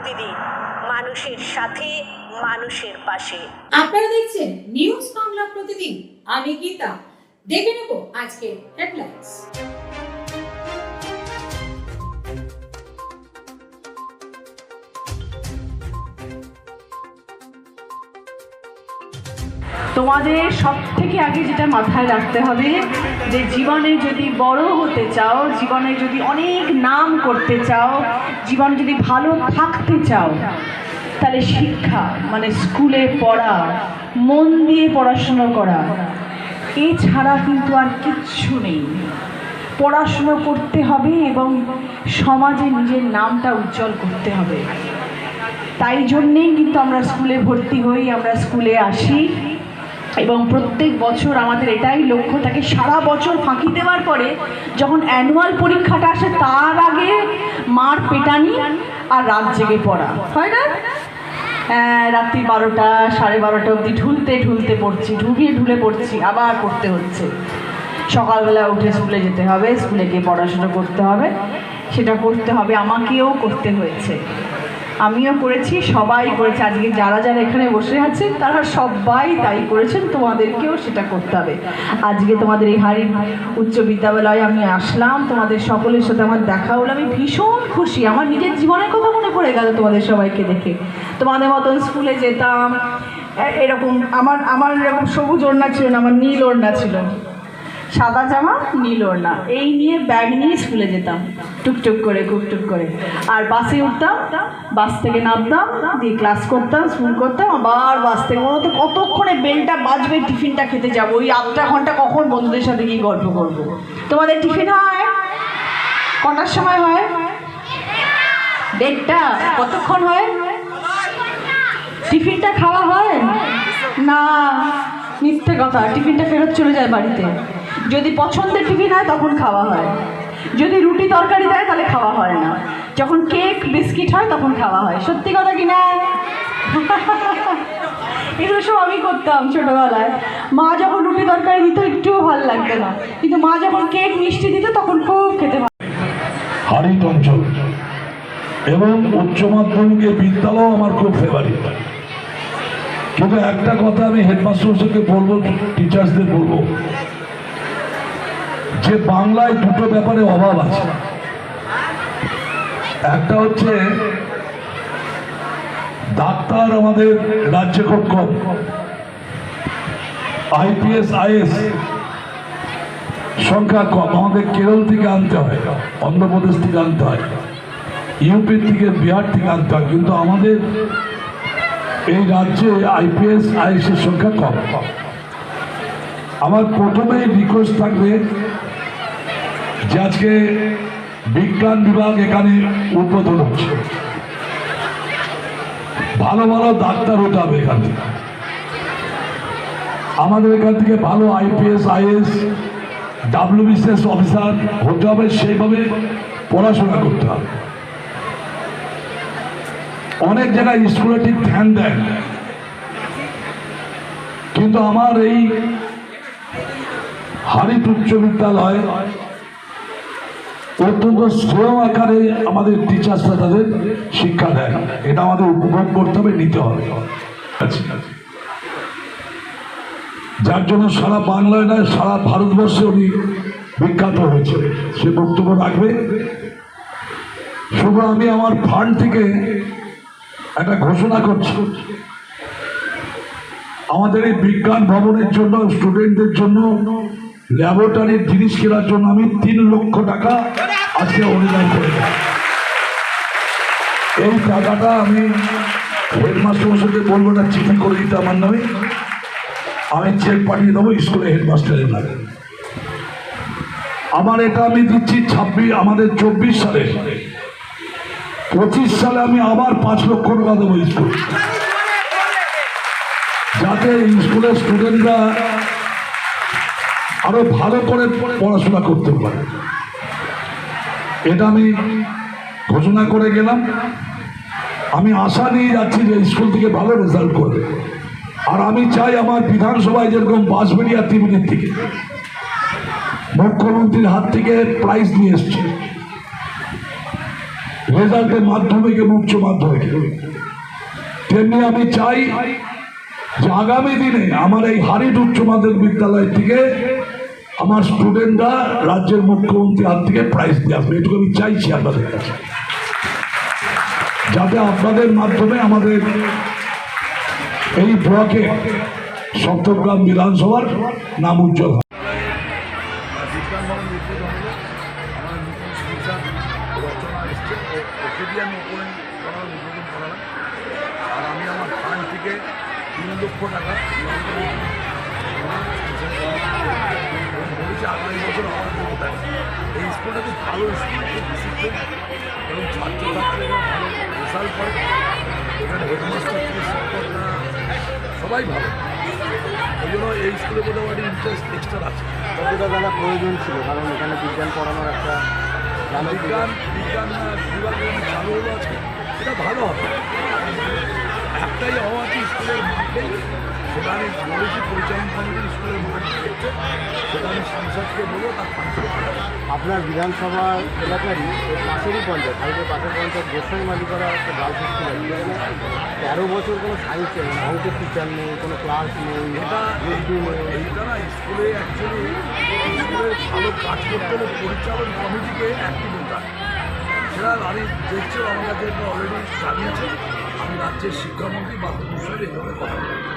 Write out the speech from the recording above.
প্রতিদিন মানুষের সাথে, মানুষের পাশে। আপনারা দেখছেন নিউজ বাংলা প্রতিদিন। আমি গীতা। দেখে নেব আজকে হেডলাইন্স। তোমাদের সব থেকে আগে যেটা মাথায় রাখতে হবে যে জীবনে যদি বড় হতে চাও, জীবনে যদি অনেক নাম করতে চাও, জীবন যদি ভালো থাকতে চাও, তাহলে শিক্ষা মানে স্কুলে পড়া, মন দিয়ে পড়াশুনো করা, এছাড়া কিন্তু আর কিচ্ছু নেই। পড়াশুনো করতে হবে এবং সমাজে নিজের নামটা উজ্জ্বল করতে হবে। তাই জন্যেই কিন্তু আমরা স্কুলে ভর্তি হই, আমরা স্কুলে আসি এবং প্রত্যেক বছর আমাদের এটাই লক্ষ্য থাকে, সারা বছর ফাঁকি দেওয়ার পরে যখন অ্যানুয়াল পরীক্ষাটা আসে তার আগে মার পেটানি আর রাত জেগে পড়া, হয় না? রাত্রি 12টা 12:30 অবধি ঢুলতে পড়ছি, ঢুলে পড়ছি, আবার পড়তে হচ্ছে। সকালবেলা উঠে স্কুলে যেতে হবে, স্কুলে গিয়ে পড়াশোনা করতে হবে, সেটা করতে হবে, আমাকেও করতে হয়েছে, আমিও করেছি, সবাই করেছে। আজকে যারা যারা এখানে বসে আছেন তারা সবাই তাই করেছেন, তোমাদেরকেও সেটা করতে হবে। আজকে তোমাদের এই হাড়ি উচ্চ বিদ্যালয়ে আমি আসলাম, তোমাদের সকলের সাথে আমার দেখা হলো, আমি ভীষণ খুশি। আমার নিজের জীবনের কথা মনে পড়ে গেল তোমাদের সবাইকে দেখে। তোমাদের মতন স্কুলে যেতাম, এরকম আমার এরকম সবুজ ওড়না ছিল না, আমার নীল ওড়না ছিল, সাদা জামা নীল ওড়না, এই নিয়ে ব্যাগ নিয়ে স্কুলে যেতাম টুকটুক করে। আর বাসে উঠতাম, বাস থেকে নামতাম, দিয়ে ক্লাস করতাম, স্কুল করতাম, আবার বাস থেকে মনে কতক্ষণে বেলটা বাজবে, টিফিনটা খেতে যাবো, ওই 8টা ঘন্টা কখন বন্ধুদের সাথে গিয়ে গল্প করবো। তোমাদের টিফিন হয় কটার সময় হয়? 1:30। কতক্ষণ হয়? টিফিনটা খাওয়া হয় না, মিথ্যে কথা, টিফিনটা ফেরত চলে যায় বাড়িতে। যদি পছন্দের টিফিন হয় তখন খাওয়া হয়, যদি রুটি তরকারি দেয় তাহলে খাওয়া হয় না, যখন কেক বিস্কিট হয় তখন খাওয়া হয়। সত্যি কথা কি না? এগুলো সব আমি করতাম ছোটোবেলায়। মা যখন রুটি তরকারি দিত একটুও ভালো লাগতো না, কিন্তু মা যখন কেক মিষ্টি দিত তখন খুব খেতে ভালো। হারিট অঞ্চল এবং উচ্চ মাধ্যমিকের বিদ্যালয় আমার খুব ফেভারিট। কিন্তু একটা কথা আমি হেডমাস্টারকে বলবো, টিচার্সদের বলবো, যে বাংলায় দুটো ব্যাপারে অভাব আছে। একটা হচ্ছে ডাক্তার আমাদের রাজ্যে খুব কম, IPS IAS সংখ্যা কম, আমাদের কেরল থেকে আনতে হয়, অন্ধ্রপ্রদেশ থেকে আনতে হয়, ইউপি থেকে, বিহার থেকে আনতে হয়, কিন্তু আমাদের এই রাজ্যে IPS IAS এর সংখ্যা কম। আমার প্রথমেই রিকোয়েস্ট থাকবে যে আজকে বিজ্ঞান বিভাগ এখানে উদ্বোধন হচ্ছে, ভালো ভালো ডাক্তার হতে হবে এখান থেকে, আমাদের এখান থেকে ভালো IPS IAS WBCS অফিসার হতে হবে, সেইভাবে পড়াশোনা করতে হবে। অনেক জায়গায় স্কুলে ঠিক ধ্যান দেয়, কিন্তু আমার এই হারিট উচ্চ বিদ্যালয় অত্যন্ত স্লো আকারে আমাদের টিচার্সরা তাদের শিক্ষা দেয়, এটা আমাদের উপভোগ করতে হবে, নিতে হবে। যার জন্য সারা বাংলায় নয় সারা ভারতবর্ষে উনি বিখ্যাত হয়েছে, সে বক্তব্য রাখবে। শুধু আমি আমার ফান্ড থেকে একটা ঘোষণা করছি, আমাদের এই বিজ্ঞান ভবনের জন্য স্টুডেন্টদের জন্য ল্যাবরেটরির জিনিস কেনার জন্য আমি 3 লক্ষ টাকা আজকে অনুদান করে দেব। এই টাকাটা আমি হেডমাস্টার মশাইকে বলবো না, চিঠি করে দিতে আমার নামে, আমি চেক পাঠিয়ে দেবো স্কুলে হেডমাস্টারের নামে। আমার এটা আমি দিচ্ছি 26, আমাদের 24 সালে, 25 সালে আমি আবার 5 লক্ষ টাকা দেবো স্কুল, যাতে স্কুলের স্টুডেন্টরা আরো ভালো করে পড়াশোনা করতে পারে। এটা আমি ঘোষণা করে গেলাম। আমি আশা নিয়ে যাচ্ছি যে স্কুল থেকে ভালো রেজাল্ট করবে। আর আমি চাই আমার বিধানসভায় যেরকম বাঁশবেড়িয়া ত্রিবেণীর থেকে মুখ্যমন্ত্রীর হাত থেকে প্রাইজ নিয়ে এসছে, রেজাল্টে মাধ্যমিক এবং উচ্চ মাধ্যমিক, তেমনি আমি চাই যে আগামী দিনে আমার এই হারিট উচ্চ মাধ্যমিক বিদ্যালয় থেকে আমার স্টুডেন্টরা রাজ্যের মুখ্যমন্ত্রীর হাত থেকে প্রাইজ দিয়ে আসবে। এটুকু আমি চাইছি আপনাদের কাছে, যাতে আপনাদের মাধ্যমে আমাদের এই ব্লকে সপ্তগ্রাম বিধানসভার নাম উজ্জ্বল হয়। বিজ্ঞান ভবন উদ্বোধন হলো, আমার নতুন সংসার রচনা এসছে, ওকে দিয়ে আমি ওপেনিং করার উদ্বোধন করালাম। আর আমি আমার ফান্ড থেকে 3 লক্ষ টাকা বলেছি আগামী বছর আমার দেবো টাকা। এই স্কুলটা খুব ভালো স্কুল, খুব ডিসিপ্লিন এবং ছাত্রছাত্রীরা ভালো রেজাল্ট করে। এখানে হেডমাস্টার থেকে শিক্ষকরা সবাই ভালো, ওই জন্য এই স্কুলের মধ্যে আমার ইন্টারেস্ট এক্সট্রা আছে। কতটা দাদা প্রয়োজন ছিল, কারণ এখানে বিজ্ঞান পড়ানোর একটা বিজ্ঞান বিভাগ চালু হলো আজকে, এটা ভালো হবে। একটাই হওয়া আছে স্কুলের মাঠে, সেটা আমি বলেছি পরিচালন কমিটির স্কুলের মাঠ দেখতে, সেটা আমি সাংসদকে বলবো, তার ফান্ড। আপনার বিধানসভা এলাকারই এর পাশেরই পঞ্চায়েত, হাইটের পাশের পঞ্চায়েত গোসাই মালিকরা একটা গার্লস স্কুল আছে, যেখানে 13 বছর কোনো সায়েন্স নেই, অঙ্কের টিচার নেই, কোনো ক্লাস নেই, এটা এইটা না স্কুলে অ্যাকচুয়ালি স্কুলের ভালো কাজ করতে হলে পরিচালন কমিটিকে অ্যাক্টিভ হতে হয়। সেটা আমি দেখছি আমার কাছে অলরেডি জানিয়েছে, আমি রাজ্যের শিক্ষামন্ত্রী বাস্তব এভাবে কথা বলবো।